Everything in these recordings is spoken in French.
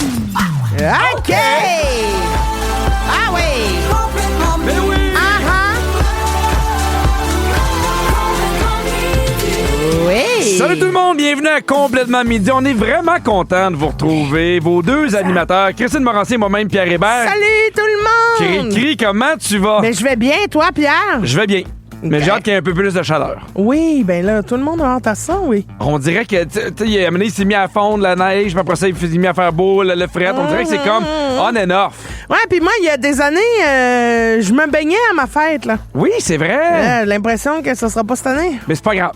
OK! Ah oui! Mais oui! Oui! Salut tout le monde, bienvenue à Complètement Midi. On est vraiment content de vous retrouver. Vos deux animateurs, Christine Morancier et moi-même, Pierre Hébert. Salut tout le monde! Cri, comment tu vas? Ben, je vais bien, toi, Pierre? Je vais bien. Mais j'ai hâte qu'il y ait un peu plus de chaleur. Oui, ben là, tout le monde a hâte à ça, oui. On dirait que, tu sais, il s'est mis à fondre la neige, puis après ça, il s'est mis à faire beau, le fret. On dirait que c'est comme on and off. Ouais, puis moi, il y a des années, je me baignais à ma fête, là. Oui, c'est vrai. L'impression que ça sera pas cette année. Mais c'est pas grave.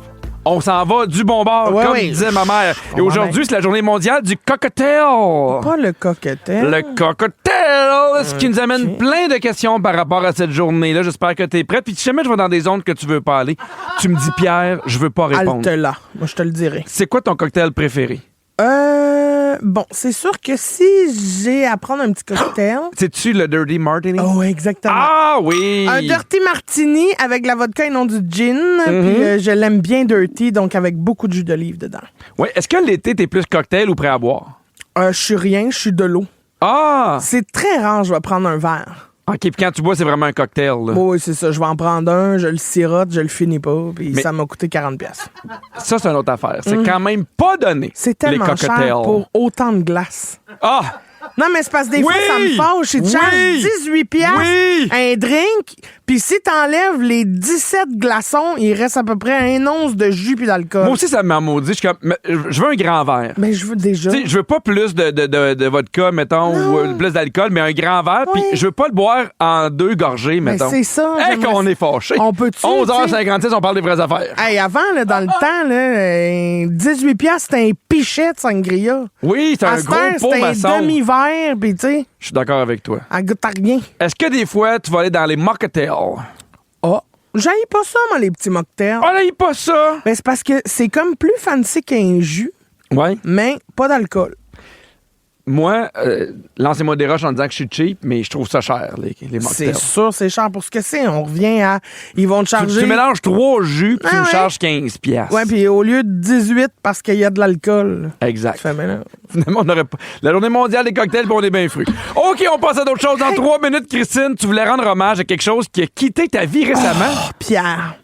On s'en va du bon bord, Ouais, comme oui. disait ma mère. Et aujourd'hui, c'est la journée mondiale du cocktail. Pas le cocktail. Le cocktail, ce qui nous amène plein de questions par rapport à cette journée-là. J'espère que t'es prête. Puis si jamais je vais dans des zones que tu veux pas aller, tu me dis, Pierre, je veux pas répondre. Halte là. Moi, je te le dirai. C'est quoi ton cocktail préféré? Bon, c'est sûr que si j'ai à prendre un petit cocktail... C'est-tu le Dirty Martini? Oh, exactement. Ah oui! Un Dirty Martini avec la vodka et non du gin. Puis je l'aime bien dirty, donc avec beaucoup de jus d'olive dedans. Oui. Est-ce que l'été, t'es plus cocktail ou prêt à boire? Je suis rien, je suis de l'eau. Ah! C'est très rare, je vais prendre un verre. OK, puis quand tu bois, c'est vraiment un cocktail, là. Oui, c'est ça. Je vais en prendre un, je le sirote, je le finis pas, puis ça m'a coûté 40$. Ça, c'est une autre affaire. C'est quand même pas donné, C'est les tellement cocktails. cher pour autant de glace. Ah! Non, mais c'est parce que des Oui! fois, ça me fâche. Ils te chargent 18$ Oui! un drink, puis si t'enlèves les 17 glaçons, il reste à peu près 1 once de jus puis d'alcool. Moi aussi, ça m'a maudit. Je suis comme, mais je veux un grand verre. Mais je veux déjà. Tu sais, je veux pas plus de vodka, mettons, ou plus d'alcool, mais un grand verre, puis Oui. je veux pas le boire en 2 gorgées, Mais mettons. c'est ça. Hey, j'aimerais qu'on ça. est fâchés. On peut-tu, 11h56, on parle des vraies affaires. Hey, avant, là, dans le temps, là, 18$, c'était un pichet de sangria. Oui, c'est À un cette gros heure, pot c'est un maçon. demi-verre, puis tu sais, Je suis d'accord avec toi. elle goûte à rien. Est-ce que des fois, tu vas aller dans les mocktails? Oh, j'haïs pas ça, moi, les petits mocktails. Oh là, il pas ça! Ben, c'est parce que c'est comme plus fancy qu'un jus, Ouais. mais pas d'alcool. Moi, lancez-moi des roches en disant que je suis cheap, mais je trouve ça cher, les mocktails. C'est sûr, c'est cher pour ce que c'est. On revient à... Ils vont te charger... Tu mélanges 3 jus, puis tu Ah me ouais? charges 15$. Ouais, puis au lieu de 18 parce qu'il y a de l'alcool. Exact. Tu fais, mais là... Finalement, on n'aurait pas. La journée mondiale des cocktails, puis on est bien fruits. OK, on passe à d'autres choses. Dans 3 minutes, Christine, tu voulais rendre hommage à quelque chose qui a quitté ta vie récemment. Pierre,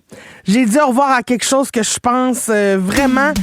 j'ai dit au revoir à quelque chose que je pense vraiment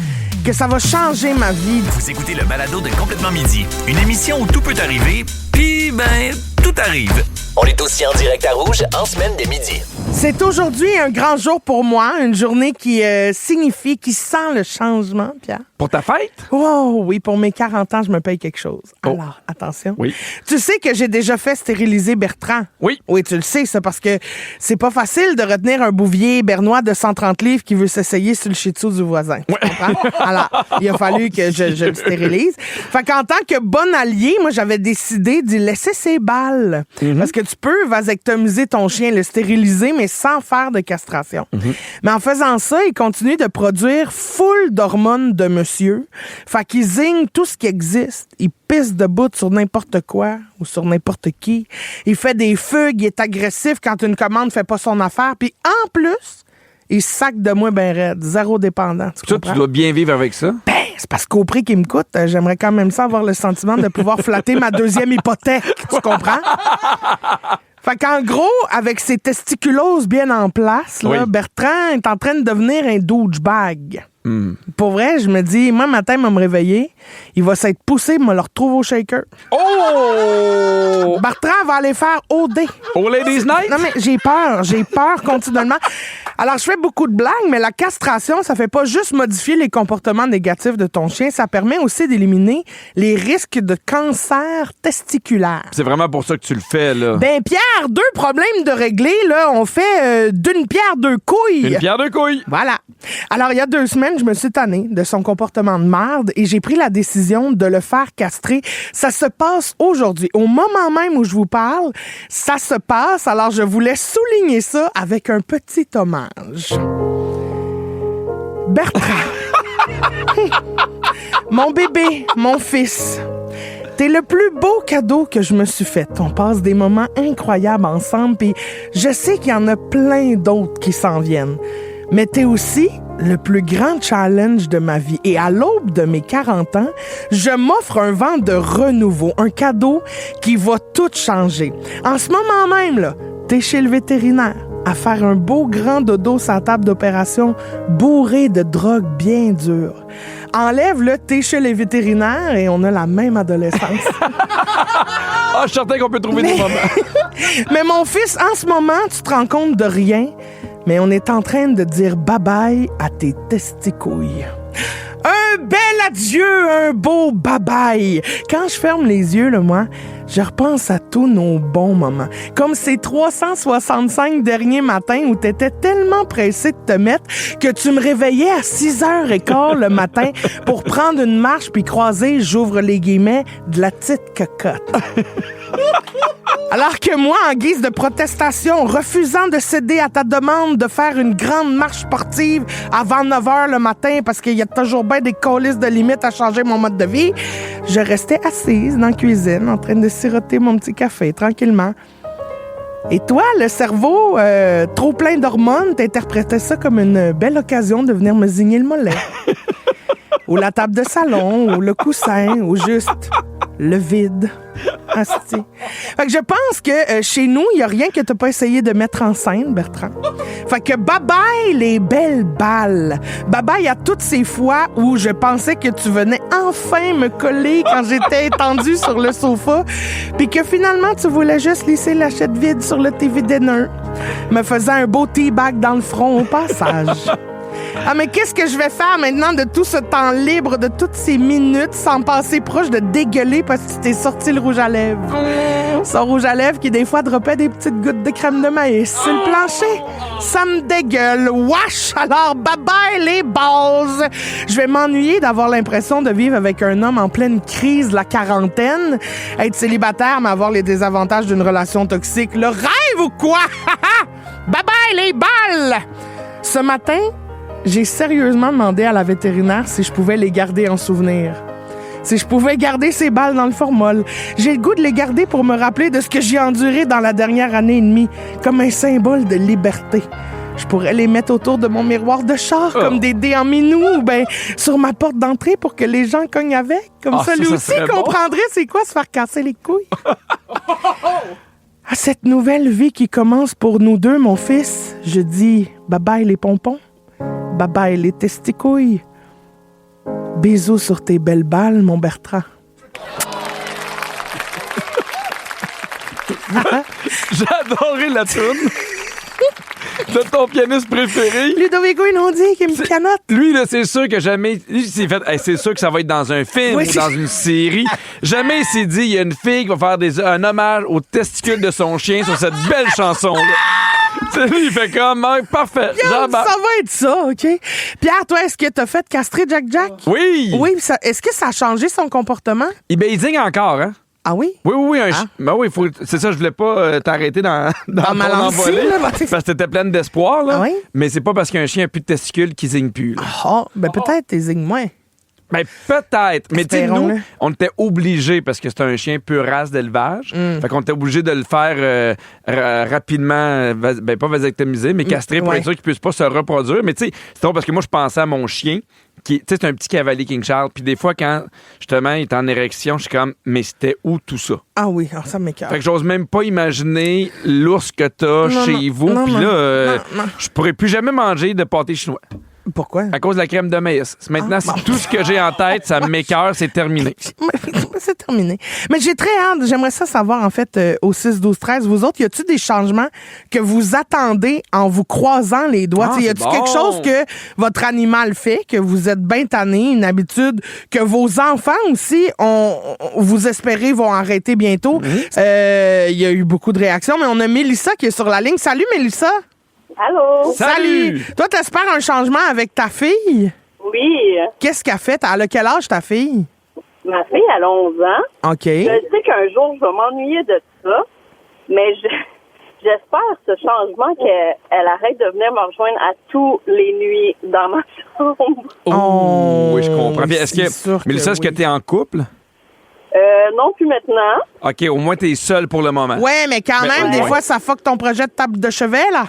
que ça va changer ma vie. Vous écoutez le balado de Complètement Midi, une émission où tout peut arriver, puis ben, tout arrive. On est aussi en direct à Rouge en semaine dès midi. C'est aujourd'hui un grand jour pour moi, une journée qui signifie, qui sent le changement, Pierre. Pour ta fête? Oh oui, pour mes 40 ans, je me paye quelque chose. Alors, attention. Oui. Tu sais que j'ai déjà fait stériliser Bertrand. Oui. Oui, tu le sais, ça, parce que c'est pas facile de retenir un bouvier bernois de 130 livres qui veut s'essayer sur le shih tzu du voisin. Tu comprends? Alors, il a fallu que je le stérilise. Fait qu'en tant que bon allié, moi, j'avais décidé d'y laisser ses balles. Parce que tu peux vasectomiser ton chien, le stériliser, mais sans faire de castration. Mais en faisant ça, il continue de produire full d'hormones de monsieur. Fait qu'il zigne tout ce qui existe. Il pisse de bout sur n'importe quoi ou sur n'importe qui. Il fait des fugues, il est agressif quand une commande fait pas son affaire. Puis en plus, il sac de moi ben raide. Zéro dépendant. Tu Toi, comprends? tu dois bien vivre avec ça. Ben, c'est parce qu'au prix qu'il me coûte, j'aimerais quand même ça avoir le sentiment de pouvoir flatter ma deuxième hypothèque. Tu comprends? Fait qu'en gros, avec ses testiculoses bien en place, là, Oui. Bertrand est en train de devenir un douchebag. Pour vrai, je me dis, moi, matin, il va me réveiller, il va s'être poussé, il me le retrouve au shaker. Oh! Bertrand va aller faire OD. Au Ladies Night? Non, mais j'ai peur continuellement. Alors, je fais beaucoup de blagues, mais la castration, ça fait pas juste modifier les comportements négatifs de ton chien, ça permet aussi d'éliminer les risques de cancer testiculaire. C'est vraiment pour ça que tu le fais, là. Ben, Pierre, 2 problèmes de régler, là. On fait d'une pierre 2 couilles. Une pierre de couilles. Voilà. Alors, il y a 2 semaines, je me suis tannée de son comportement de merde et j'ai pris la décision de le faire castrer. Ça se passe aujourd'hui. Au moment même où je vous parle, ça se passe. Alors, je voulais souligner ça avec un petit hommage. Bertrand. Mon bébé, mon fils. T'es le plus beau cadeau que je me suis fait. On passe des moments incroyables ensemble, puis je sais qu'il y en a plein d'autres qui s'en viennent. Mais t'es aussi le plus grand challenge de ma vie. Et à l'aube de mes 40 ans, je m'offre un vent de renouveau, un cadeau qui va tout changer. En ce moment même, là, t'es chez le vétérinaire à faire un beau grand dodo sur la table d'opération bourré de drogue bien dure. Enlève-le, t'es chez les vétérinaires et on a la même adolescence. Ah, je suis certain qu'on peut trouver des moments. Mais mon fils, en ce moment, tu te rends compte de rien, mais on est en train de dire bye-bye à tes testicouilles. Un bel adieu, un beau bye-bye. Quand je ferme les yeux, là, moi, je repense à tous nos bons moments. Comme ces 365 derniers matins où t'étais tellement pressé de te mettre que tu me réveillais à 6h15 le matin pour prendre une marche puis croiser, j'ouvre les guillemets, de la petite cocotte. Alors que moi, en guise de protestation, refusant de céder à ta demande de faire une grande marche sportive avant 9h le matin parce qu'il y a toujours bien des colisses de limites à changer mon mode de vie, je restais assise dans la cuisine en train de siroter mon petit café tranquillement. Et toi, le cerveau, trop plein d'hormones, t'interprétais ça comme une belle occasion de venir me zigner le mollet. Ou la table de salon, ou le coussin, ou juste le vide. Asti. Fait que je pense que chez nous, il n'y a rien que tu n'as pas essayé de mettre en scène, Bertrand. Fait que bye-bye les belles balles. Bye-bye à toutes ces fois où je pensais que tu venais enfin me coller quand j'étais étendue sur le sofa, puis que finalement, tu voulais juste laisser l'achette vide sur le TV dinner, me faisant un beau teabag dans le front au passage. Ah, mais qu'est-ce que je vais faire maintenant de tout ce temps libre, de toutes ces minutes, sans passer proche de dégueuler parce que tu t'es sorti le rouge à lèvres? Son rouge à lèvres qui, des fois, dropait des petites gouttes de crème de maïs sur le plancher. Ça me dégueule. Wesh! Alors, bye-bye les balls! Je vais m'ennuyer d'avoir l'impression de vivre avec un homme en pleine crise de la quarantaine. Être célibataire, mais avoir les désavantages d'une relation toxique. Le rêve ou quoi? Bye-bye les balles! Ce matin, j'ai sérieusement demandé à la vétérinaire si je pouvais les garder en souvenir. Si je pouvais garder ces balles dans le formol. J'ai le goût de les garder pour me rappeler de ce que j'ai enduré dans la dernière année et demie, comme un symbole de liberté. Je pourrais les mettre autour de mon miroir de char comme des dés en minou ou ben sur ma porte d'entrée pour que les gens cognent avec. Comme ça, lui aussi comprendrait c'est quoi se faire casser les couilles. À cette nouvelle vie qui commence pour nous deux, mon fils, je dis bye-bye les pompons. Bye-bye les testicouilles. Bisous sur tes belles balles, mon Bertrand. J'ai adoré la toune de ton pianiste préféré. Ludovico Einaudi qui me canotte. Lui, là, c'est sûr que jamais... Il s'est fait, c'est sûr que ça va être dans un film ou dans une série. Jamais il s'est dit, il y a une fille qui va faire un hommage aux testicules de son chien sur cette belle chanson-là. Lui, il fait comme, parfait. Ça va être ça, OK? Pierre, toi, est-ce que t'as fait castrer Jack? Oui! Oui, est-ce que ça a changé son comportement? Il digne encore, hein? Ah oui? Oui. Ben oui, c'est ça, je voulais pas t'arrêter dans ma ton envolée. Parce que t'étais pleine d'espoir, là. Ah oui? Mais c'est pas parce qu'un chien n'a plus de testicules qu'il zigne plus. Peut-être t'es zigne moins. Ben, peut-être. Mais tu sais, nous, on était obligés, parce que c'est un chien pure race d'élevage. Fait qu'on était obligés de le faire rapidement, pas vasectomiser, mais castrer pour être sûr qu'il puisse pas se reproduire. Mais tu sais, c'est drôle parce que moi, je pensais à mon chien, qui, tu sais, c'est un petit cavalier King Charles. Puis des fois, quand, justement, il est en érection, je suis comme, mais c'était où tout ça? Ah oui, ça m'écoeure. Fait que j'ose même pas imaginer l'ours que t'as chez vous. Puis là, je pourrais plus jamais manger de pâté chinois. Pourquoi? À cause de la crème de maïs. Maintenant, tout ce que j'ai en tête, ça m'écoeure, c'est terminé. C'est terminé. Mais j'ai très hâte. J'aimerais ça savoir, en fait, au 6-12-13, vous autres, y a-tu des changements que vous attendez en vous croisant les doigts? Y a-tu quelque chose que votre animal fait, que vous êtes bien tanné, une habitude que vos enfants aussi, vous espérez, vont arrêter bientôt? Il y a eu beaucoup de réactions, mais on a Mélissa qui est sur la ligne. Salut, Mélissa! Allô? Salut! Toi, t'espères un changement avec ta fille? Oui. Qu'est-ce qu'elle fait? Elle a quel âge, ta fille? Ma fille, elle a 11 ans. OK. Je sais qu'un jour, je vais m'ennuyer de ça, mais j'espère ce changement qu'elle arrête de venir me rejoindre à tous les nuits dans ma chambre. Oui, je comprends. Mélissa, est-ce que t'es en couple? Non, plus maintenant. OK, au moins t'es seule pour le moment. Ouais, mais quand même, des fois, ça fuck ton projet de table de chevet, là.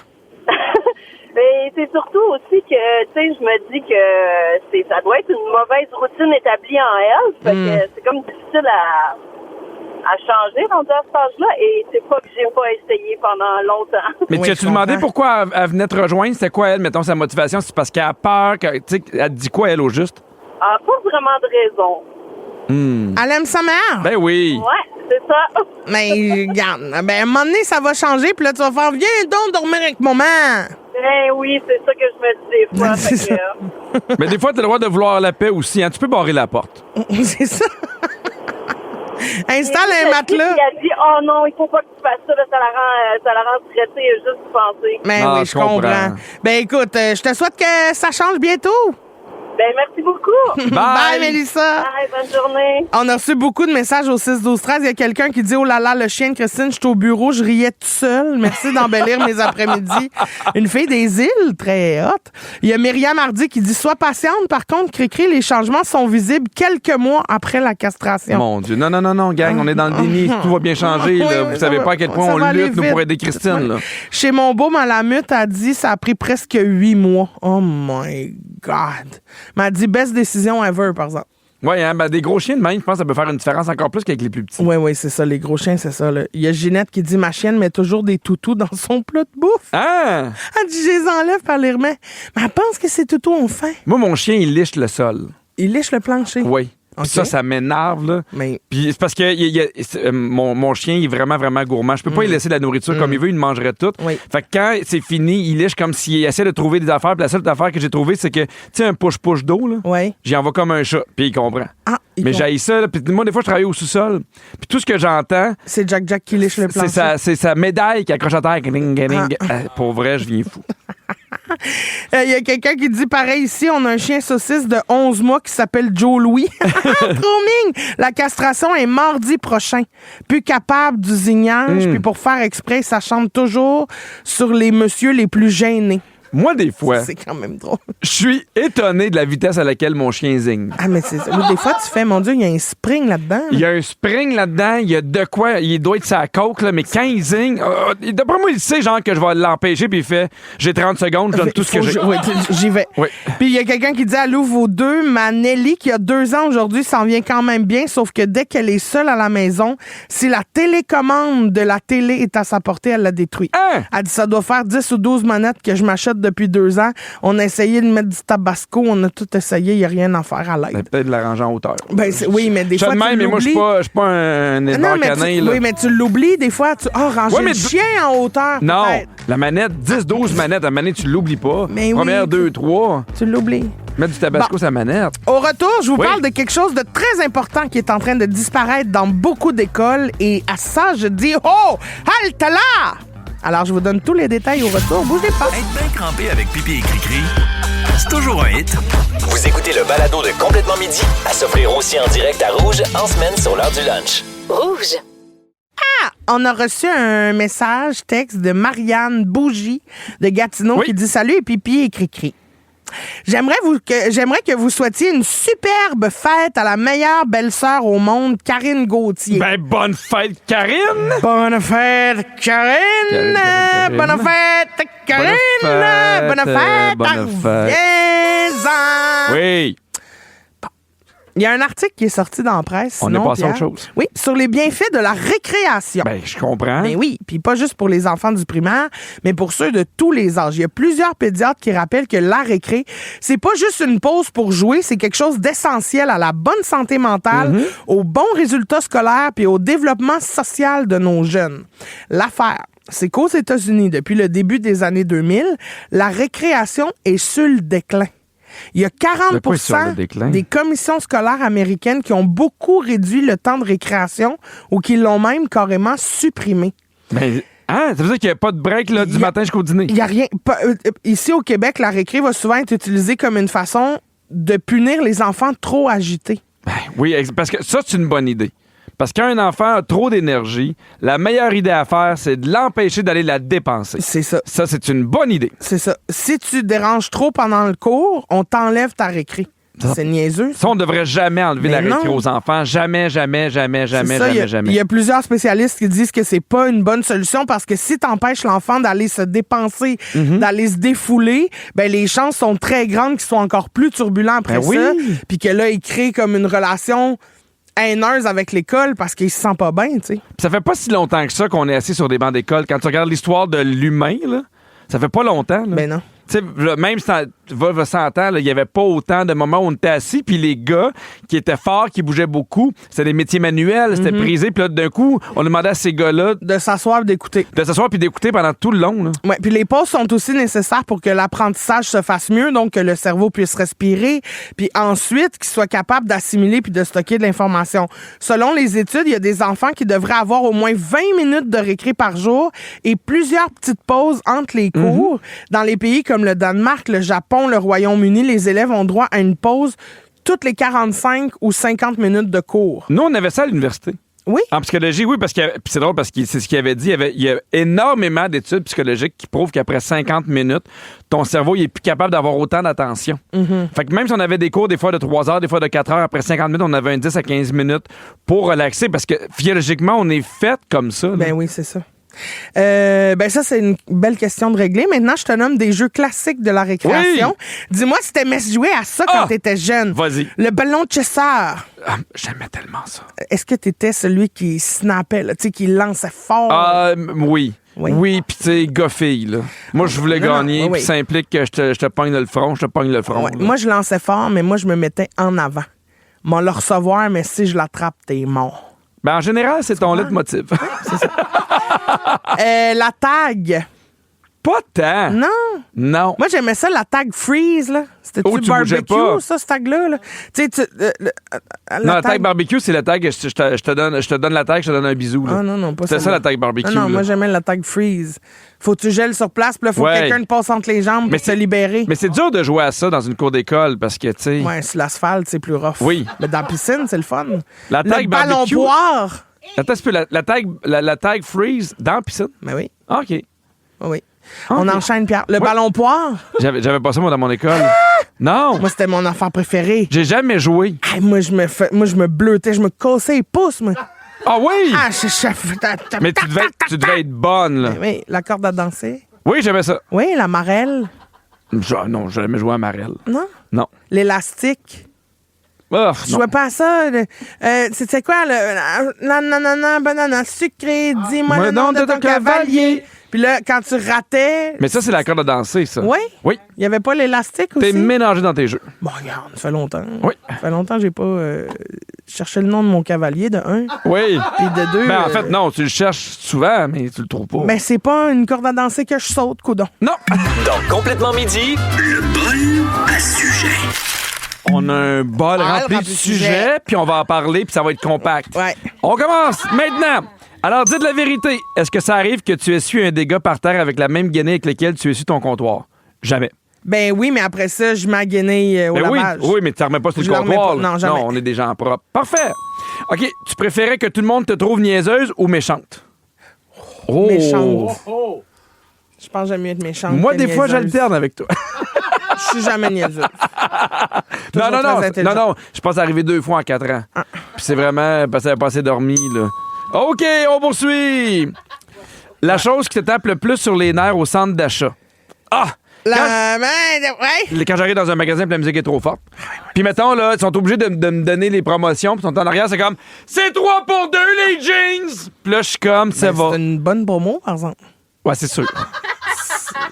Mais c'est surtout aussi que, tu sais, je me dis que ça doit être une mauvaise routine établie en elle. Fait que c'est comme difficile à changer rendu à cet âge-là. Et c'est pas que j'ai pas essayé pendant longtemps. Mais tu as-tu demandé pourquoi elle venait te rejoindre? C'était quoi, elle, mettons, sa motivation? C'est parce qu'elle a peur? Tu sais, elle te dit quoi, elle, au juste? Ah, pas vraiment de raison. Elle aime sa mère? Ben oui. Ouais, c'est ça. Mais regarde, à un moment donné, ça va changer, puis là, tu vas faire « Viens donc dormir avec maman! » Ben oui, c'est ça que je me dis des fois. C'est Fait que, Mais des fois, tu as le droit de vouloir la paix aussi. Hein? Tu peux barrer la porte. C'est ça. Installe un matelas. Il a dit, oh non, il faut pas que tu fasses ça, là, ça la rend stressée, juste de penser. Mais oui, je comprends. Ben écoute, je te souhaite que ça change bientôt. Ben, merci beaucoup. Bye, Mélissa. Bye, bonne journée. On a reçu beaucoup de messages au 6-12-13. Il y a quelqu'un qui dit « Oh là là, le chien de Christine, je suis au bureau, je riais tout seul. Merci d'embellir mes après-midi. » Une fille des îles, très haute. Il y a Myriam Hardy qui dit « Sois patiente, par contre, Cricri, les changements sont visibles quelques mois après la castration. » Mon Dieu. Non, gang, on est dans le déni. Tout va bien changer. Là. Oui, Vous savez pas à quel point on lutte nous, pour aider Christine. Là. Chez mon beau Malamute a dit ça a pris presque 8 mois. Oh my God. M'a dit best décision ever, par exemple. Oui, hein, des gros chiens de même, je pense que ça peut faire une différence encore plus qu'avec les plus petits. Oui, c'est ça. Les gros chiens, c'est ça. Là. Il y a Ginette qui dit ma chienne met toujours des toutous dans son plat de bouffe. Ah! Elle dit je les enlève par les remet. Mais elle pense que ces toutous ont faim. Moi, mon chien, il liche le sol. Il liche le plancher. Oui. Puis Okay. ça m'énerve, là. Mais... Puis c'est parce que mon chien, il est vraiment, vraiment gourmand. Je peux pas lui laisser de la nourriture comme il veut, il mangerait tout. Oui. Fait que quand c'est fini, il liche comme s'il essaie de trouver des affaires. Puis la seule affaire que j'ai trouvée, c'est que, tu sais, un push-push d'eau, là. Oui. J'y envoie comme un chat. Puis il comprend. Ah, Mais j'haïs ça. Là. Puis moi, des fois, je travaille au sous-sol. Puis tout ce que j'entends... C'est Jack qui liche le plancher. C'est sa médaille qui accroche à terre. Pour vrai, je viens fou. Il y a quelqu'un qui dit pareil ici, on a un chien saucisse de 11 mois qui s'appelle Joe Louis. Trop mignon! La castration est mardi prochain. Plus capable du zignage, puis pour faire exprès, ça chante toujours sur les messieurs les plus gênés. Moi, des fois, C'est quand même drôle. je suis étonné de la vitesse à laquelle mon chien zigne. Ah, mais c'est oui, des fois, tu fais, mon Dieu, il y a un spring là-dedans. Il y a un spring là-dedans, il y a de quoi, il doit être sa coque, là, mais quand il zigne, d'après moi, il sait genre que je vais l'empêcher, puis il fait j'ai 30 secondes, je donne tout ce que j'ai. Oui, j'y vais. Oui. Puis il y a quelqu'un qui dit allô, vos deux, ma Nelly, qui a 2 ans aujourd'hui, s'en vient quand même bien, sauf que dès qu'elle est seule à la maison, si la télécommande de la télé est à sa portée, elle la détruit. Hein? Elle dit ça doit faire 10 ou 12 manettes que je m'achète depuis 2 ans. On a essayé de mettre du tabasco, on a tout essayé, il n'y a rien à faire à l'aide. Peut-être de l'arranger en hauteur. Ben, oui, mais des fois, tu mais moi, je suis pas un éleveur canin. Oui, mais tu l'oublies des fois. Ranger le chien en hauteur. Non, peut-être. la manette, 10-12 manettes, la manette, tu l'oublies pas. Mais Première, oui, 2, 3. Tu l'oublies. Mettre du tabasco sur la manette. Au retour, je vous Oui. parle de quelque chose de très important qui est en train de disparaître dans beaucoup d'écoles. Et à ça, je dis « Oh! Halte là! » Alors, je vous donne tous les détails au retour. Bougez pas. Être bien crampé avec Pipi et Cricri, c'est toujours un hit. Vous écoutez le balado de Complètement Midi à s'offrir aussi en direct à Rouge en semaine sur l'heure du lunch. Rouge. On a reçu un message texte de Marianne Bougie de Gatineau Oui. qui dit « Salut et Pipi et Cricri. J'aimerais que vous souhaitiez une superbe fête à la meilleure belle-sœur au monde, Karine Gauthier. Ben, bonne fête, Karine! Bonne fête, Karine! Karine. Bonne fête, Karine! Bonne fête! Bonne fête. Reviens-en. Oui. Il y a un article qui est sorti dans la presse. On sinon, est passé à autre Pierre. chose. Oui, sur les bienfaits de la récréation. Ben, je comprends. Mais oui, puis pas juste pour les enfants du primaire, mais pour ceux de tous les âges. Il y a plusieurs pédiatres qui rappellent que la récré, c'est pas juste une pause pour jouer, c'est quelque chose d'essentiel à la bonne santé mentale, aux bons résultats scolaires puis au développement social de nos jeunes. L'affaire, c'est qu'aux États-Unis, depuis le début des années 2000, la récréation est sur le déclin. Il y a 40% des commissions scolaires américaines qui ont beaucoup réduit le temps de récréation ou qui l'ont même carrément supprimé. Ben, ça veut dire qu'il n'y a pas de break là, du matin jusqu'au dîner? Il n'y a rien. Ici, au Québec, la récré va souvent être utilisée comme une façon de punir les enfants trop agités. Ben, oui, parce que ça, c'est une bonne idée. Parce qu'un enfant a trop d'énergie, la meilleure idée à faire, c'est de l'empêcher d'aller la dépenser. C'est ça. Ça, c'est une bonne idée. C'est ça. Si tu déranges trop pendant le cours, on t'enlève ta récré. C'est niaiseux. Ça, on ne devrait jamais enlever Mais la récré non. aux enfants. Jamais. C'est ça, il y a plusieurs spécialistes qui disent que c'est pas une bonne solution parce que si t'empêches l'enfant d'aller se dépenser, d'aller se défouler, ben les chances sont très grandes qu'ils soient encore plus turbulents après Ben oui. ça, puis que là, il crée comme une relation haineuse avec l'école parce qu'il se sent pas bien, tu sais. Puis ça fait pas si longtemps que ça qu'on est assis sur des bancs d'école. Quand tu regardes l'histoire de l'humain, là, ça fait pas longtemps. Là. Ben non. Tu sais, là, même si va 100 ans, là, il n'y avait pas autant de moments où on était assis, puis les gars qui étaient forts, qui bougeaient beaucoup, c'était des métiers manuels, c'était prisé, puis là, d'un coup, on demandait à ces gars-là De s'asseoir et d'écouter. de s'asseoir puis d'écouter pendant tout le long. Là. Ouais, puis les pauses sont aussi nécessaires pour que l'apprentissage se fasse mieux, donc que le cerveau puisse respirer, puis ensuite qu'il soit capable d'assimiler puis de stocker de l'information. Selon les études, il y a des enfants qui devraient avoir au moins 20 minutes de récré par jour et plusieurs petites pauses entre les cours. Dans les pays comme le Danemark, le Japon, le Royaume-Uni, les élèves ont droit à une pause toutes les 45 ou 50 minutes de cours. Nous, on avait ça à l'université. Oui. En psychologie, oui, parce que puis c'est drôle parce que c'est ce qu'il avait dit. Il y a énormément d'études psychologiques qui prouvent qu'après 50 minutes, ton cerveau il est plus capable d'avoir autant d'attention. Fait que même si on avait des cours des fois de 3 heures, des fois de 4 heures, après 50 minutes, on avait un 10 à 15 minutes pour relaxer parce que physiologiquement, on est fait comme ça. Là. Ben oui, c'est ça. Ben ça, c'est une belle question de régler. Maintenant, je te nomme des jeux classiques de la récréation. Dis-moi si t'aimais jouer à ça quand t'étais jeune. Vas-y. Le ballon de chasseur. J'aimais tellement ça. Est-ce que t'étais celui qui snappait, là, tu sais, qui lançait fort? Oui. Oui. Oui, puis tu sais, gars-fille, là. Moi, je voulais gagner, oui. puis ça implique que je te pogne le front, Ouais. là. Moi, je lançais fort, mais moi, je me mettais en avant. M'en le recevoir, mais si je l'attrape, t'es mort. Ben, en général, c'est ton leitmotiv. La tag. Pas tant. Non. Non. Moi, j'aimais ça, la tag freeze, là. C'était Oh, du tu bougeais barbecue, pas. ça, ce tag-là, là. Tu sais, Non, la tag barbecue, c'est la tag, je te donne la tag, je te donne un bisou. Là. Ah non, pas ça. C'est ça, la tag barbecue. Non, là. moi, j'aimais la tag freeze. Faut que tu gèles sur place, puis là, faut que Ouais. quelqu'un te passe entre les jambes Mais pour te libérer. Mais c'est dur de jouer à ça dans une cour d'école parce que, tu sais. Ouais, sur l'asphalte, c'est plus rough. Oui. Mais dans la piscine, c'est le fun. La tag le ballon barbecue. poire. Attends un peu, la tag freeze dans la piscine. Ben oui, Ah, OK. oui. On enchaîne, Pierre. Le ballon poire, J'avais pas ça, moi, dans mon école. Non. moi, c'était mon affaire préférée. J'ai jamais joué. Hey, moi, je me bleutais, je me cassais les pouces, moi. Ah oui! Ah, Mais tu devais être bonne, là. Ben oui, la corde à danser. Oui, j'aimais ça. Oui, la marelle. Non, j'ai jamais joué à Marelle. Non? Non. L'élastique. Oh, Je non. jouais pas à ça. C'était quoi, le banana sucré, dis-moi le nom de ton cavalier. Puis là, quand tu ratais. Mais ça, c'est la corde à danser, ça. Oui? Oui. Il y avait pas l'élastique T'es aussi? mélangé dans tes jeux. Bon, regarde, ça fait longtemps. Oui. Ça fait longtemps que j'ai pas cherché le nom de mon cavalier, de un. Oui. Puis de deux. Ben, en fait, non, tu le cherches souvent, mais tu le trouves pas. Mais c'est pas une corde à danser que je saute, coudon. Non! Dans Complètement Midi, le bol à sujet. On a un bol rempli de rempli de sujets, puis on va en parler, puis ça va être compact. Ouais. On commence maintenant. Alors, dites la vérité. Est-ce que ça arrive que tu essuies un dégât par terre avec la même guenille avec laquelle tu essuies ton comptoir? Jamais. Ben oui, mais après ça, je m'aguenais au Ben oui, lavage. oui, mais tu ne remets pas sur Je le le remets comptoir. pas. là. Non, jamais. on est des gens propres. Parfait. OK, tu préférais que tout le monde te trouve niaiseuse ou méchante? Oh. Méchante. Je pense que j'aime mieux être méchante. Moi, que des fois, niaiseuse. j'alterne avec toi. Je suis jamais niaiseuse. Non, Toujours très intelligente. non. Je pense arriver 2 fois en 4 ans. Puis c'est vraiment parce que ça n'a pas assez dormi, là. OK, on poursuit. La chose qui te tape le plus sur les nerfs au centre d'achat. Ah! Ouais. Quand j'arrive dans un magasin et la musique est trop forte. Puis mettons, là, ils sont obligés de me donner les promotions. Puis ils sont en arrière, c'est comme c'est 3 pour 2 les jeans! Puis là, je suis comme, ça va. C'est une bonne promo, par exemple. Ouais, c'est sûr.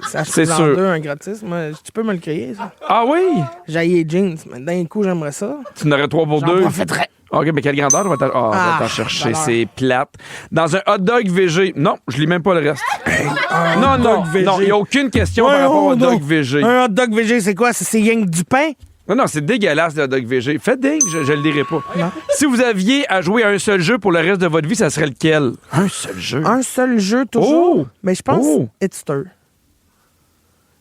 Ça C'est c'est sûr. deux, un gratis. Moi, tu peux me le créer, ça. Ah oui? J'ai les jeans, mais d'un coup, j'aimerais ça. Tu n'aurais 3 pour J'en 2. profiterais. OK, mais quelle grandeur? On va on va t'en chercher. C'est plate. Dans un hot dog VG. Non, je lis même pas le reste. Non, il n'y a aucune question par rapport au hot dog VG. Un hot dog VG, c'est quoi? C'est rien que du pain? Non, c'est dégueulasse, le hot dog VG. Faites dingue, je le dirai pas. Si vous aviez à jouer à un seul jeu pour le reste de votre vie, ça serait lequel? Un seul jeu? Un seul jeu, toujours? Oh! Mais je pense Oh! Hitster.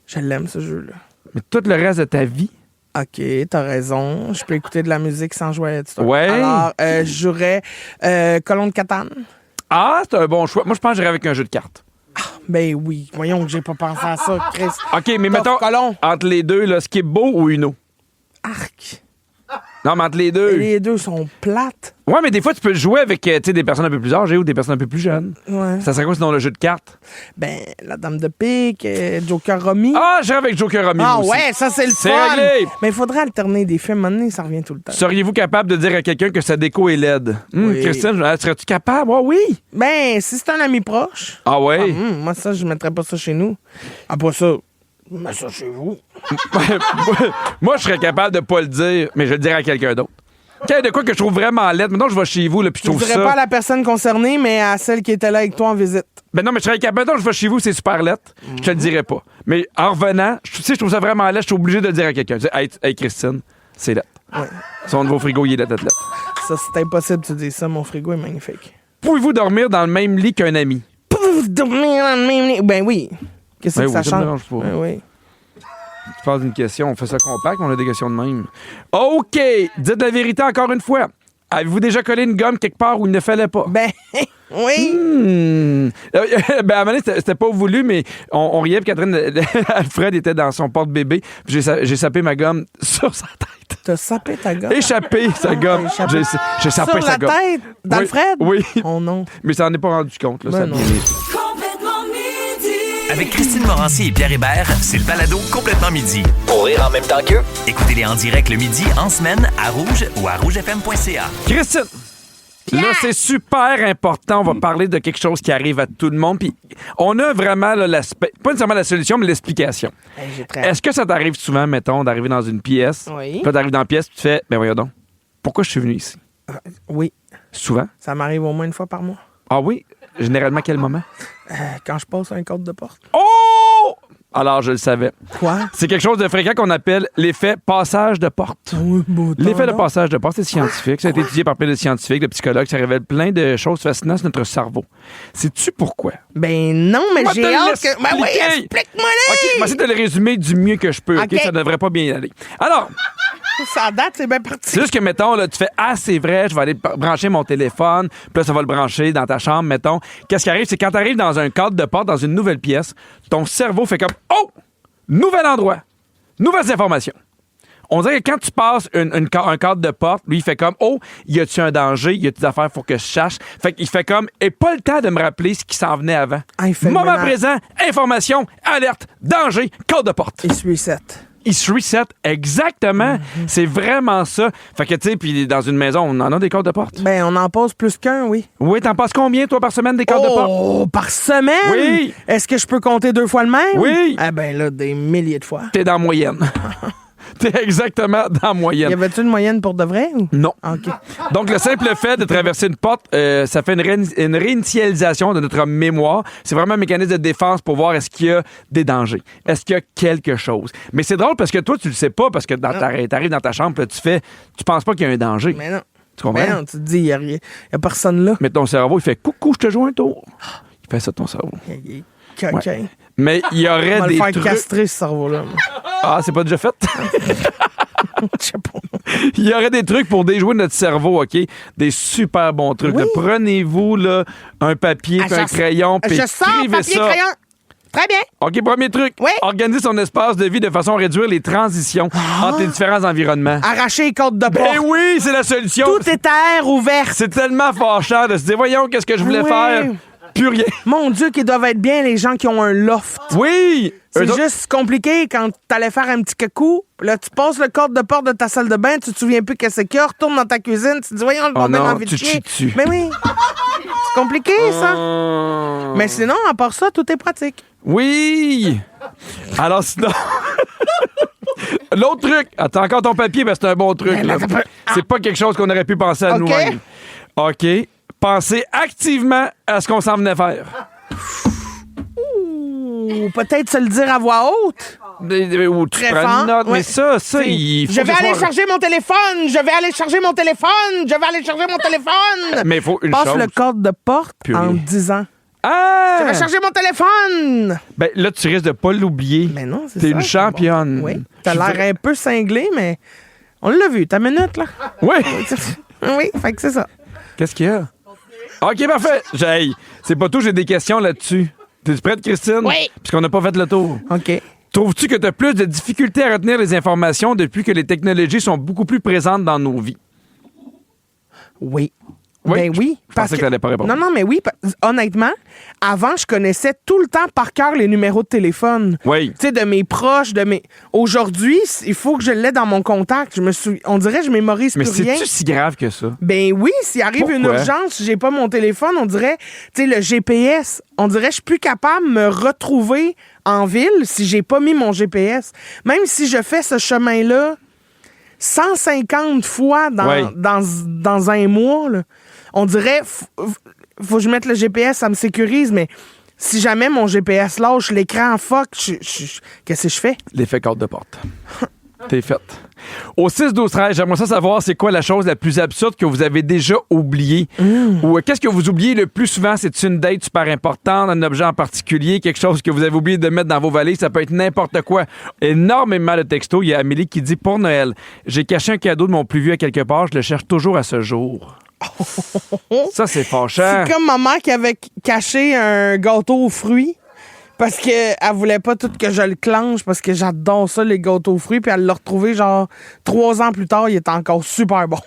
Je l'aime, ce jeu-là. Mais tout le reste de ta vie? OK, t'as raison. Je peux écouter de la musique sans jouer à Hitster. Ouais. Alors, je jouerais Colon de Catane. Ah, c'est un bon choix. Moi, je pense que j'irais avec un jeu de cartes. Ben oui. Voyons que j'ai pas pensé à ça, Chris. OK, mais Tough mettons, Colon. entre les deux, là, Skip-Bo ou Uno? Arc. Non, mais entre les deux. Les deux sont plates. Ouais, mais des fois, tu peux jouer avec des personnes un peu plus âgées ou des personnes un peu plus jeunes. Ouais. Ça serait quoi sinon le jeu de cartes? Ben, la dame de pique, Joker Romy. Ah, j'irai avec Joker Romy. Ah aussi. ouais, ça c'est le C'est fun. réglé. Mais il faudrait alterner des films. À un moment donné, ça revient tout le temps. Seriez-vous capable de dire à quelqu'un que sa déco est laide? Oui. Christine, serais-tu capable? Ah oui. Ben, si c'est un ami proche. Ah ouais? Moi, ça, je mettrais pas ça chez nous. Après ça, mets ça chez vous. Moi, je serais capable de pas le dire, mais je le dirais à quelqu'un d'autre. Quand de quoi que je trouve vraiment laide, maintenant je vais chez vous, là, puis je Je trouve dirais ça... pas à la personne concernée, mais à celle qui était là avec toi en visite. Ben non, mais je serais capable. Maintenant, je vais chez vous, c'est super laid. Je te le dirais pas. Mais en revenant, je trouve ça vraiment laid, je suis obligé de le dire à quelqu'un. Je dis, hey, Christine, c'est laid. Ouais. Son nouveau frigo, il est laid. Ça, c'est impossible, tu dis ça. Mon frigo est magnifique. Pouvez-vous dormir dans le même lit qu'un ami? Pouf, dormir dans le même lit. Ben oui. Qu'est-ce que Ben ça oui, ça me change? dérange pas. Ben oui. Tu poses une question, on fait ça compact, on a des questions de même. OK, dites la vérité encore une fois. Avez-vous déjà collé une gomme quelque part où il ne fallait pas? Ben oui. Ben, à un moment donné, c'était pas voulu, mais on riait, puis Catherine, Alfred était dans son porte-bébé, puis j'ai sapé ma gomme sur sa tête. T'as sapé ta gomme? Échappé sa gomme. Échappé. J'ai sapé Sur sa la gomme. tête d'Alfred? Oui. Oh non. Mais ça n'en est pas rendu compte. Là, Ben ça non. Complètement midi. Avec Christine Morancy et Pierre Hébert, c'est le balado Complètement Midi. Pour rire en même temps qu'eux, écoutez-les en direct le midi, en semaine, à Rouge ou à rougefm.ca. Christine, là, c'est super important. On va parler de quelque chose qui arrive à tout le monde. Puis on a vraiment là, l'aspect, pas nécessairement la solution, mais l'explication. Hey, j'ai très hâte. Est-ce que ça t'arrive souvent, mettons, d'arriver dans une pièce? Oui. Puis là, t'arrives dans la pièce, tu te fais, ben voyons donc, pourquoi je suis venu ici? Oui. Souvent? Ça m'arrive au moins une fois par mois. Ah oui? Généralement, quel moment? Quand je passe un code de porte. Oh! Alors, je le savais. Quoi? C'est quelque chose de fréquent qu'on appelle l'effet passage de porte. L'effet de passage de porte, c'est scientifique. Ça a été étudié par plein de scientifiques, de psychologues. Ça révèle plein de choses fascinantes sur notre cerveau. Sais-tu pourquoi? Ben non, mais Moi, j'ai te hâte que... l'expliquer. Ben oui, explique-moi-les! OK, je vais essayer de le résumer du mieux que je peux. OK? OK. Ça devrait pas bien aller. Alors, Ça date, c'est bien parti. c'est juste que, mettons, là, tu fais « Ah, c'est vrai, je vais aller brancher mon téléphone. » Puis là, ça va le brancher dans ta chambre, mettons. Qu'est-ce qui arrive? C'est quand tu arrives dans un cadre de porte, dans une nouvelle pièce, ton cerveau fait comme « Oh! Nouvel endroit. Nouvelles informations. » On dirait que quand tu passes un cadre de porte, lui, il fait comme « Oh, y a-tu un danger? Y a-tu des affaires? Faut que je sache. » Fait qu'il fait comme « Et pas le temps de me rappeler ce qui s'en venait avant. Ah, il fait le Moment ménage. présent, information, alerte, danger, cadre de porte. » Il se reset. Il se reset, exactement. C'est vraiment ça. Fait que, tu sais, puis dans une maison, on en a des cadres de porte. Ben, on en pose plus qu'un, oui. Oui, t'en passes combien, toi, par semaine, des cadres de porte? Oh, par semaine? Oui. Est-ce que je peux compter 2 fois le même? Oui. Ah ben là, des milliers de fois. T'es dans la moyenne. T'es exactement dans la Y moyenne. avait-tu une moyenne pour de vrai? Ou? Non. OK. Donc, le simple fait de traverser une porte, ça fait une réinitialisation de notre mémoire. C'est vraiment un mécanisme de défense pour voir est-ce qu'il y a des dangers. Est-ce qu'il y a quelque chose. Mais c'est drôle parce que toi, tu le sais pas parce que t'arrives dans ta chambre, là, tu penses pas qu'il y a un danger. Mais non. Tu comprends? Mais non, tu te dis, y a personne là. Mais ton cerveau, il fait « Coucou, je te joue un tour. » Il fait ça, ton cerveau. Il est coquin. Mais il y On aurait va le des faire trucs... castrer, ce cerveau-là. Ah, c'est pas déjà fait? Je sais pas. Il y aurait des trucs pour déjouer notre cerveau, OK? Des super bons trucs. Oui. Là, prenez-vous là, un papier puis un crayon, puis Je sors écrivez papier ça. crayon. Très bien. OK, premier truc. Oui. Organiser son espace de vie de façon à réduire les transitions entre les différents environnements. Arracher les côtes de porte. Ben oui, c'est la solution. Tout est à air ouvert. C'est tellement fâchant de se dire, voyons, qu'est-ce que je voulais Oui. faire? Plus rien. Mon Dieu, qu'ils doivent être bien les gens qui ont un loft. Oui! C'est Eux autres- juste compliqué quand t'allais faire un petit cacou. Là, tu passes le code de porte de ta salle de bain, tu te souviens plus qu'est-ce qu'il y a, retourne dans ta cuisine, tu te dis, voyons, le bordel non, envie de tu te chier. chies dessus. Mais oui. C'est compliqué, ça. Mais sinon, à part ça, tout est pratique. Oui! Alors sinon... L'autre truc, attends encore ton papier, ben c'est un bon truc. là. C'est pas quelque chose qu'on aurait pu penser à OK. nous-mêmes. OK. Pensez activement à ce qu'on s'en venait faire. Ou peut-être se le dire à voix haute. Ou tu Très prends fort. une note, Ouais. mais ça, il faut Je que vais ce aller soit- charger mon téléphone. Je vais aller charger mon téléphone. Je vais aller charger mon téléphone. Mais il faut une Passe chose. le code de porte Puis en rien. disant, Ah! je vais charger mon téléphone. Ben là, tu risques de pas l'oublier. Mais non, c'est ça. T'es une c'est championne. bon. Oui. T'as Je l'air voudrais- un peu cinglé, mais on l'a vu. Ta minute, là. Oui! Oui, fait que c'est ça. Qu'est-ce qu'il y a? OK, parfait. C'est pas tout, j'ai des questions là-dessus. T'es prête, Christine? Oui. Puisqu'on n'a pas fait le tour. OK. Trouves-tu que tu as plus de difficultés à retenir les informations depuis que les technologies sont beaucoup plus présentes dans nos vies? Oui. Oui, Ben oui. je pensais que t'allais pas répondre. Non, mais oui. Honnêtement, avant, je connaissais tout le temps par cœur les numéros de téléphone. Oui. Tu sais, de mes proches, Aujourd'hui, il faut que je l'ai dans mon contact. On dirait que je mémorise Mais plus rien. c'est-tu si grave que ça? Ben oui, s'il arrive une Pourquoi? urgence, j'ai pas mon téléphone, on dirait, tu sais, le GPS, on dirait que je suis plus capable de me retrouver en ville si j'ai pas mis mon GPS. Même si je fais ce chemin-là 150 fois dans un mois, là, on dirait, faut que je mette le GPS, ça me sécurise, mais si jamais mon GPS lâche, l'écran fuck, qu'est-ce que je fais? L'effet corde de porte. T'es faite. Au 6-12-13, j'aimerais ça savoir c'est quoi la chose la plus absurde que vous avez déjà oubliée. Ou qu'est-ce que vous oubliez le plus souvent? C'est une date super importante, un objet en particulier, quelque chose que vous avez oublié de mettre dans vos valises. Ça peut être n'importe quoi. Énormément de textos. Il y a Amélie qui dit, pour Noël, j'ai caché un cadeau de mon plus vieux à quelque part. Je le cherche toujours à ce jour. Ça, c'est fâchant. C'est comme ma mère qui avait caché un gâteau aux fruits parce qu'elle voulait pas tout que je le clenche parce que j'adore ça, les gâteaux aux fruits. Puis elle l'a retrouvé genre 3 ans plus tard, il était encore super bon.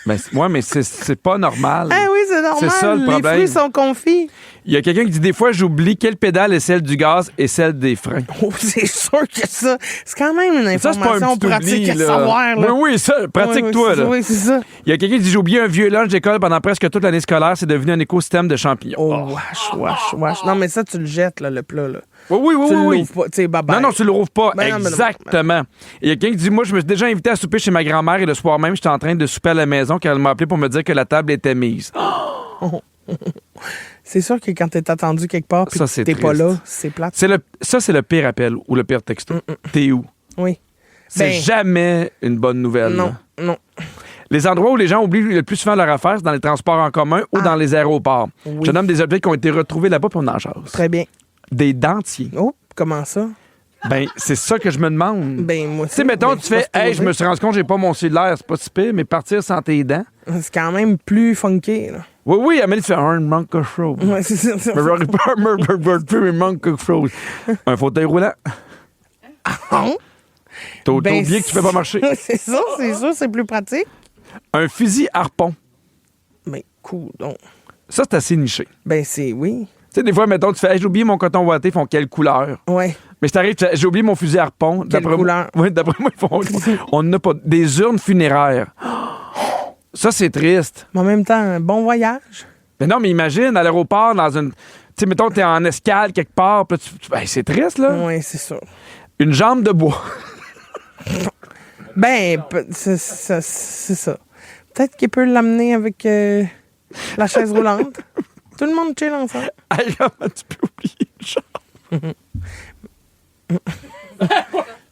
Mais c'est pas normal. Ah oui, c'est normal. C'est ça, le problème. Les fruits sont confits. Il y a quelqu'un qui dit des fois, j'oublie quelle pédale est celle du gaz et celle des freins. Oh, c'est sûr que ça, c'est quand même une Ça, c'est pas un information petit pratique oubli, à là. savoir. Là. Oui, ça, pratique-toi. Là. Oui, c'est ça. Il y a quelqu'un qui dit j'ai oublié un vieux lunch d'école pendant presque toute l'année scolaire. C'est devenu un écosystème de champignons. Oh, wesh. Non, mais ça, tu le jettes, là, le plat. Là. Oui. Tu l'ouvres pas. Tu sais, bye-bye. Non, tu le rouvres pas. Ben non, mais non. Exactement. Et il y a quelqu'un qui dit moi, je me suis déjà invité à souper chez ma grand-mère et le soir même, j'étais en train de souper à la maison quand elle m'a appelé pour me dire que la table était mise. C'est sûr que quand t'es attendu quelque part puis Ça, c'est t'es pas triste. là, c'est plate. Ça, c'est le pire appel ou le pire texto. T'es où? Oui. C'est Ben, jamais une bonne nouvelle. Non. Les endroits où les gens oublient le plus souvent leur affaire, c'est dans les transports en commun ou dans les aéroports. Oui. Je nomme des objets qui ont été retrouvés là-bas pour on en jase. Très bien. Des dentiers. Oh, comment ça? Ben, c'est ça que je me demande. Ben, moi Tu sais, mettons, tu fais, hey, je me suis rendu compte, j'ai pas mon cellulaire, c'est pas si pire, mais partir sans tes dents. C'est quand même plus funky, là. Oui, Amélie, tu fais un manque quelque chose. Ouais, c'est ça. Mais j'aurais pas un manque quelque chose. Un fauteuil roulant. T'as Ben, oublié que tu fais pas marcher. C'est ça, c'est plus pratique. Un fusil harpon. Mais cool, donc. Ça, c'est assez niché. Ben, oui. Tu sais, des fois, mettons, tu fais, hey, j'ai oublié mon coton ouaté, ils font quelle couleur? Ouais. Mais si t'arrives, tu fais, j'ai oublié mon fusil harpon. Quelle couleur? Oui, d'après moi, ils font. On n'a pas. Des urnes funéraires. Ça, c'est triste. Mais en même temps, un bon voyage. Mais non, mais imagine, à l'aéroport, dans une. Tu sais, mettons, t'es en escale quelque part, puis ben, c'est triste, là. Oui, c'est sûr. Une jambe de bois. Ben, c'est ça. Peut-être qu'il peut l'amener avec la chaise roulante. Tout le monde chill ensemble. Hey, comment tu peux oublier une jambe?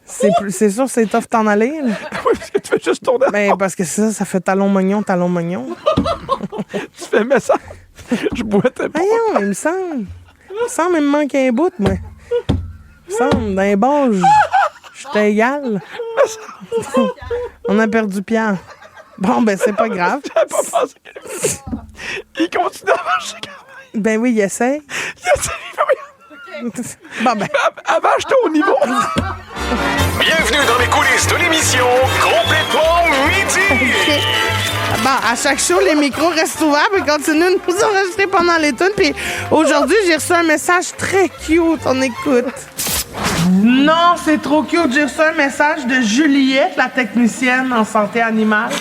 C'est sûr, c'est tough t'en aller. Là. Oui, parce que tu fais juste tourner. Ben, parce que ça fait talon-mognon. Tu fais, mais ça. Je boitais pas. Voyons, il me semble. Il me manque un bout, moi. Il me semble, dans les bas, j'étais égal. On a perdu Pierre. Bon, ben, c'est pas grave. J'avais pas pensé qu'il continue à marcher quand même. Ben oui, il essaie. Bon, ben. Avant, j'étais au niveau. Bienvenue dans les coulisses de l'émission Complètement Midi. Bon, à chaque show, les micros restent ouverts et continuent de nous enregistrer pendant les tunes. Puis aujourd'hui, j'ai reçu un message très cute. On écoute. Non, c'est trop cute. J'ai reçu un message de Juliette, la technicienne en santé animale.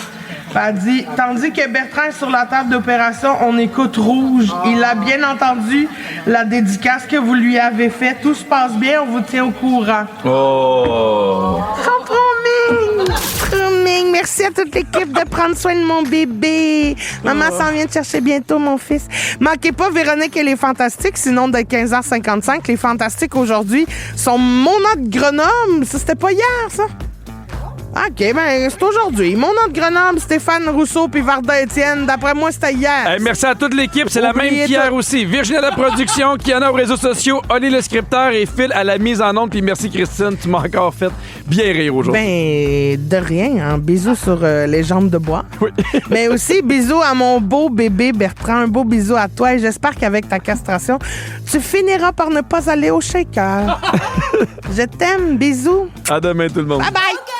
Elle dit, tandis que Bertrand est sur la table d'opération, on écoute Rouge. Il a bien entendu la dédicace que vous lui avez faite. Tout se passe bien, on vous tient au courant. Oh! Trop mignon! Trop mignon! Merci à toute l'équipe de prendre soin de mon bébé. Maman s'en vient de chercher bientôt mon fils. Manquez pas Véronique et les Fantastiques, sinon de 15h55. Les Fantastiques aujourd'hui sont Mona de Grenoble. Ça, c'était pas hier, ça? OK, ben c'est aujourd'hui. Mon nom de Grenoble, Stéphane Rousseau puis Varda Étienne. D'après moi, c'était hier. Hey, merci à toute l'équipe. C'est la même Oubliez qu'hier tout. aussi. Virginie à la production, Kiana aux réseaux sociaux, Oli le scripteur et Phil à la mise en onde. Puis merci Christine, tu m'as encore fait bien rire aujourd'hui. Ben, de rien. Hein. Bisous sur les jambes de bois. Oui. Mais aussi, bisous à mon beau bébé Bertrand. Un beau bisou à toi. Et j'espère qu'avec ta castration, tu finiras par ne pas aller au shaker. Je t'aime. Bisous. À demain tout le monde. Bye bye.